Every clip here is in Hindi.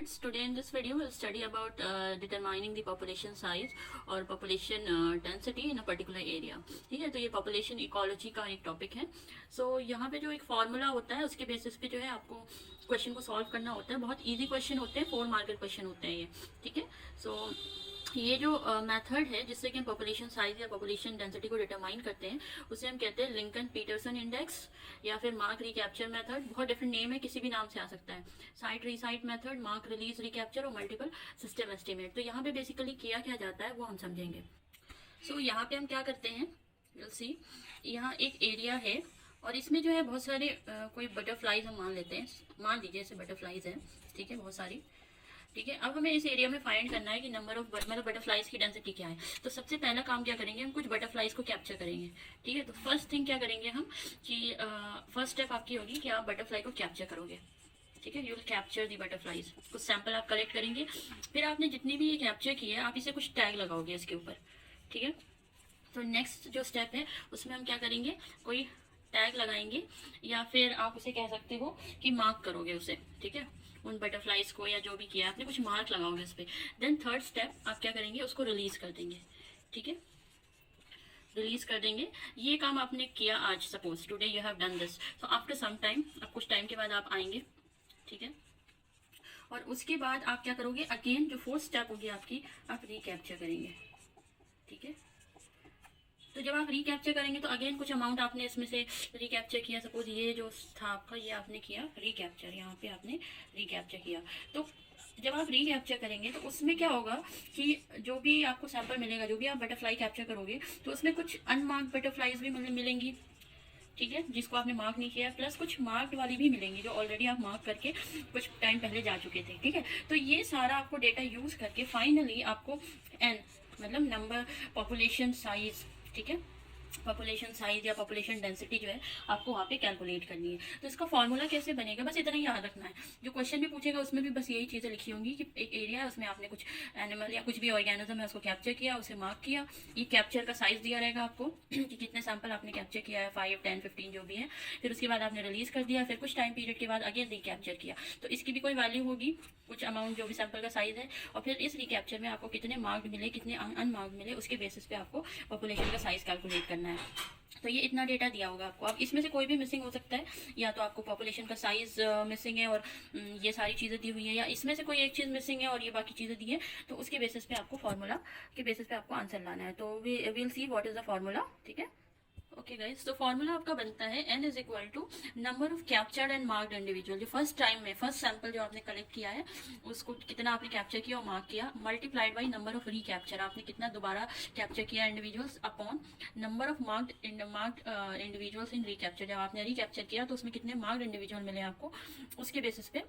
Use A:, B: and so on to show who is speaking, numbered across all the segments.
A: Friends, today in this video we'll study about determining the population size और population density in a particular area. ठीक है, तो ये population ecology का एक टॉपिक है. So यहाँ पे जो एक फॉर्मूला होता है उसके बेसिस पे जो है आपको क्वेश्चन को सॉल्व करना होता है. बहुत इजी क्वेश्चन होते हैं, 4 मार्केट क्वेश्चन होते हैं ये. ठीक है, सो ये जो मेथड है जिससे कि हम पॉपुलेशन साइज या पॉपुलेशन डेंसिटी को डिटरमाइन करते हैं उसे हम कहते हैं लिंकन पीटरसन इंडेक्स या फिर मार्क रिकैप्चर मेथड. बहुत डिफरेंट नेम है, किसी भी नाम से आ सकता है. Sight resight method, mark release recapture और मल्टीपल सिस्टम एस्टिमेट. तो यहाँ पे बेसिकली किया क्या जाता है वो हम समझेंगे. सो यहाँ पे हम क्या करते हैं, विल सी. यहाँ एक एरिया है और इसमें जो है बहुत सारे कोई बटरफ्लाइज हम मान लेते हैं. मान लीजिए ऐसे बटरफ्लाइज हैं. ठीक है, बहुत सारी. ठीक है, अब हमें इस एरिया में फाइंड करना है कि नंबर ऑफ मतलब बटरफ्लाइज की डेंसिटी क्या है. तो सबसे पहला काम क्या करेंगे, हम कुछ बटरफ्लाइज को कैप्चर करेंगे. ठीक है, तो फर्स्ट थिंग क्या करेंगे हम कि फर्स्ट स्टेप आपकी होगी कि आप बटरफ्लाई को कैप्चर करोगे. ठीक है, you will capture the butterflies. कुछ सैंपल आप कलेक्ट करेंगे. फिर आपने जितनी भी ये कैप्चर की है आप इसे कुछ टैग लगाओगे इसके ऊपर. ठीक है, तो नेक्स्ट जो स्टेप है उसमें हम क्या करेंगे, कोई टैग लगाएंगे या फिर आप उसे कह सकते हो कि मार्क करोगे उसे. ठीक है, उन बटरफ्लाइज को या जो भी किया आपने कुछ मार्क लगाओगे उस पर. देन थर्ड स्टेप आप क्या करेंगे, उसको रिलीज कर देंगे. ठीक है, रिलीज कर देंगे. ये काम आपने किया आज, suppose today you have done this. तो आफ्टर सम टाइम, अब कुछ टाइम के बाद आप आएंगे. ठीक है, और उसके बाद आप क्या करोगे, अगेन जो फोर्थ स्टेप होगी आपकी, आप रिकैप्चर करेंगे. ठीक है, तो जब आप रिकैप्चर करेंगे तो अगेन कुछ अमाउंट आपने इसमें से रिकैप्चर किया. सपोज ये जो था आपका, ये आपने किया रिकैप्चर, यहाँ पे आपने रिकैप्चर किया. तो जब आप रिकैप्चर करेंगे तो उसमें क्या होगा कि जो भी आपको सैंपल मिलेगा, जो भी आप बटरफ्लाई कैप्चर करोगे, तो उसमें कुछ अनमार्क्ड बटरफ्लाइज भी मिलेंगी. ठीक है, जिसको आपने मार्क नहीं किया, प्लस कुछ मार्क्ड वाली भी मिलेंगी जो ऑलरेडी आप मार्क करके कुछ टाइम पहले जा चुके थे. ठीक है, तो ये सारा आपको डेटा यूज करके फाइनली आपको एन मतलब नंबर पॉपुलेशन साइज, ठीक है, पॉपुलेशन साइज या पॉपुलेशन डेंसिटी जो है आपको वहाँ पे कैलकुलेट करनी है. तो इसका फॉर्मूला कैसे बनेगा, बस इतना ही याद रखना है. जो क्वेश्चन भी पूछेगा उसमें भी बस यही चीज़ें लिखी होंगी कि एक एरिया है, उसमें आपने कुछ एनिमल या कुछ भी ऑर्गेनिज्म है उसको कैप्चर किया, उसे मार्क किया. ये कैप्चर का साइज दिया रहेगा आपको कि कितने सैंपल आपने कैप्चर किया है, 5, 10, 15 जो भी है. फिर उसके बाद आपने रिलीज कर दिया, फिर कुछ टाइम पीरियड के बाद अगेन रिकैप्चर किया. तो इसकी भी कोई वैल्यू होगी, कुछ अमाउंट जो भी सैंपल का साइज है. और फिर इस रिकैप्चर में आपको कितने मार्क्ड मिले, कितने अनमार्क्ड मिले, उसके बेसिस पे आपको पॉपुलेशन का साइज कैलकुलेट करना है. तो ये इतना डेटा दिया होगा आपको. अब इसमें से कोई भी मिसिंग हो सकता है, या तो आपको पॉपुलेशन का साइज मिसिंग है और ये सारी चीज़ें दी हुई है, या इसमें से कोई एक चीज़ मिसिंग है और ये बाकी चीज़ें दी है. तो उसके बेसिस पे आपको फार्मूला के बेसिस पे आपको आंसर लाना है. तो we will see what is the formula. ठीक है, ओके गाइस, तो फॉर्मूला आपका बनता है n is equal to number of captured and marked individual. जो फर्स्ट टाइम में फर्स्ट सैंपल जो आपने कलेक्ट किया है उसको कितना आपने कैप्चर किया और मार्क किया, multiplied by number of recapture, आपने कितना दोबारा कैप्चर किया individuals, upon number of marked individuals in recapture. जब आपने रिकैप्चर किया तो उसमें कितने मार्क्ड इंडिविजुअल मिले आपको, उसके बेसिस पे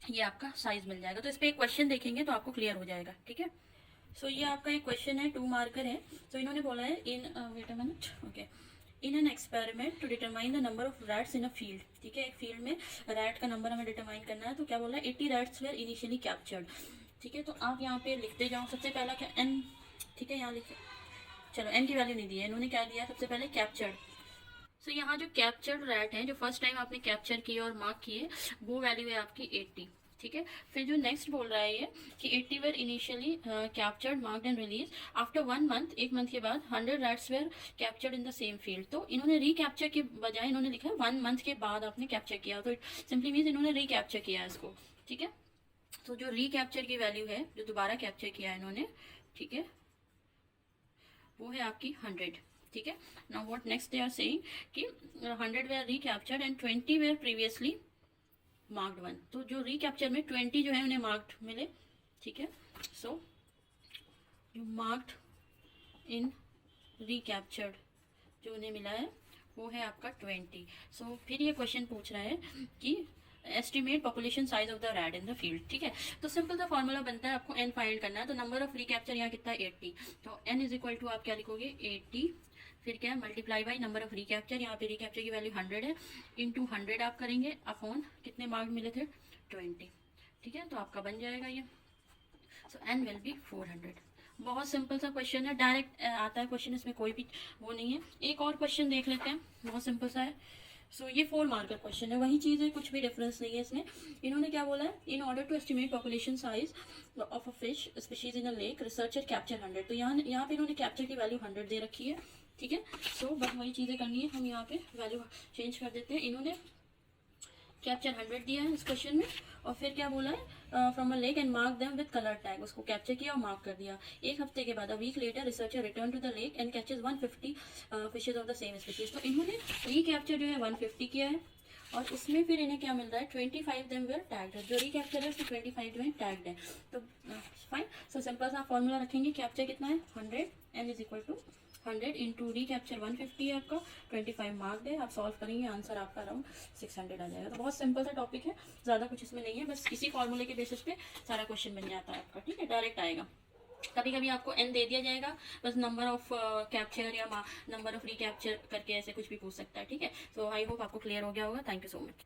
A: ये आपका साइज मिल जाएगा. तो इस पर एक क्वेश्चन देखेंगे तो आपको क्लियर हो जाएगा. ठीक है, सो ये आपका एक क्वेश्चन है, 2 मार्कर है. तो इन्होंने बोला है in wait a minute, okay, in an experiment to determine the number of rats in a field. ठीक है, एक फील्ड में रैट का नंबर हमें डिटरमाइन करना है. तो क्या बोला है, 80 रैट्स वेर इनिशियली कैप्चर्ड. ठीक है, तो आप यहाँ पे लिखते जाओ. सबसे पहला क्या, एन. ठीक है, यहाँ लिखे, चलो एन की वैल्यू नहीं दी है, इन्होंने क्या दिया, सबसे पहले कैप्चर्ड. सो यहाँ जो कैप्चर्ड रैट है, जो फर्स्ट टाइम आपने कैप्चर किए और मार्क किए, वो वैल्यू है आपकी 80. ठीक है, फिर जो नेक्स्ट बोल रहा है ये कि 80 were initially captured, marked and release. After 1 month, एक मंथ के बाद 100 rats were captured in the same field. तो इन्होंने रिकैप्चर के बजाय इन्होंने लिखा है 1 मंथ के बाद आपने कैप्चर किया. तो सिंपली मीन्स इन्होंने रिकैप्चर किया है इसको. ठीक है, तो जो रिकैप्चर की वैल्यू है, जो दोबारा कैप्चर किया है इन्होंने, ठीक है, वो है आपकी 100. ठीक है, now what next they are saying कि 100 were recaptured and 20 were previously marked 1. तो जो रिकैप्चर में 20 जो है उन्हें मार्क्ड मिले. ठीक है, सो जो मार्क्ड इन रिकैप्चर्ड जो उन्हें मिला है वो है आपका 20. सो फिर ये क्वेश्चन पूछ रहा है कि estimate population size of the rat in the field. ठीक है, तो सिंपल सा फॉर्मूला बनता है, आपको एन फाइंड करना है. तो नंबर ऑफ रिकैप्चर यहाँ कितना है, 80. तो एन इज इक्वल टू आप क्या लिखोगे, 80. फिर क्या है, multiply by number of recapture, यहाँ पे रिकैप्चर की वैल्यू 100 है, इंटू 100 आप करेंगे, अपॉन कितने मार्क मिले थे, 20. ठीक है, तो आपका बन जाएगा ये. सो एन विल बी 400. बहुत सिंपल सा क्वेश्चन है, डायरेक्ट आता है क्वेश्चन, इसमें कोई भी वो नहीं है. एक और क्वेश्चन देख लेते हैं, बहुत सिंपल सा है. सो ये 4 मार्क का क्वेश्चन है, वही चीज़ है, कुछ भी डिफरेंस नहीं है इसमें। इन्होंने क्या बोला है, in order to estimate population size of a fish species in a lake researcher capture 100। तो यहाँ पे इन्होंने कैप्चर की वैल्यू 100 दे रखी है, ठीक है। सो बस वही चीज़ें करनी है, हम यहाँ पे वैल्यू चेंज कर देते हैं। इन्होंने कैप्चर 100 दिया है इस क्वेश्चन में, और फिर क्या बोला है, from a lake and mark them with colour tag, उसको कैप्चर किया और मार्क कर दिया। एक हफ्ते के बाद, a week later, researcher return to the lake and catches 150 fishes of the same species. तो इन्होंने रीकैप्चर जो है 150 किया है, और उसमें फिर इन्हें क्या मिल रहा है, 25 देम वेर टैग्ड है, जो रीकैप्चर है उसमें 25 जो है टैग्ड है। तो फाइन। सो सिंपल सा फॉर्मूला रखेंगे, कैप्चर कितना है 100, n is equal to 100 into recapture 150 है आपका, 25 मार्क्ड है। आप सॉल्व करेंगे, आंसर आपका अराउंड 600 आ जाएगा। तो बहुत सिंपल सा टॉपिक है, ज़्यादा कुछ इसमें नहीं है, बस इसी फॉर्मूले के बेसिस पे सारा क्वेश्चन बन जाता है आपका, ठीक है, डायरेक्ट आएगा। कभी कभी आपको n दे दिया जाएगा, बस नंबर ऑफ कैप्चर या नंबर ऑफ रीकैप्चर करके ऐसे कुछ भी पूछ सकता है, ठीक है। सो आई होप आपको क्लियर हो गया होगा। Thank you so much.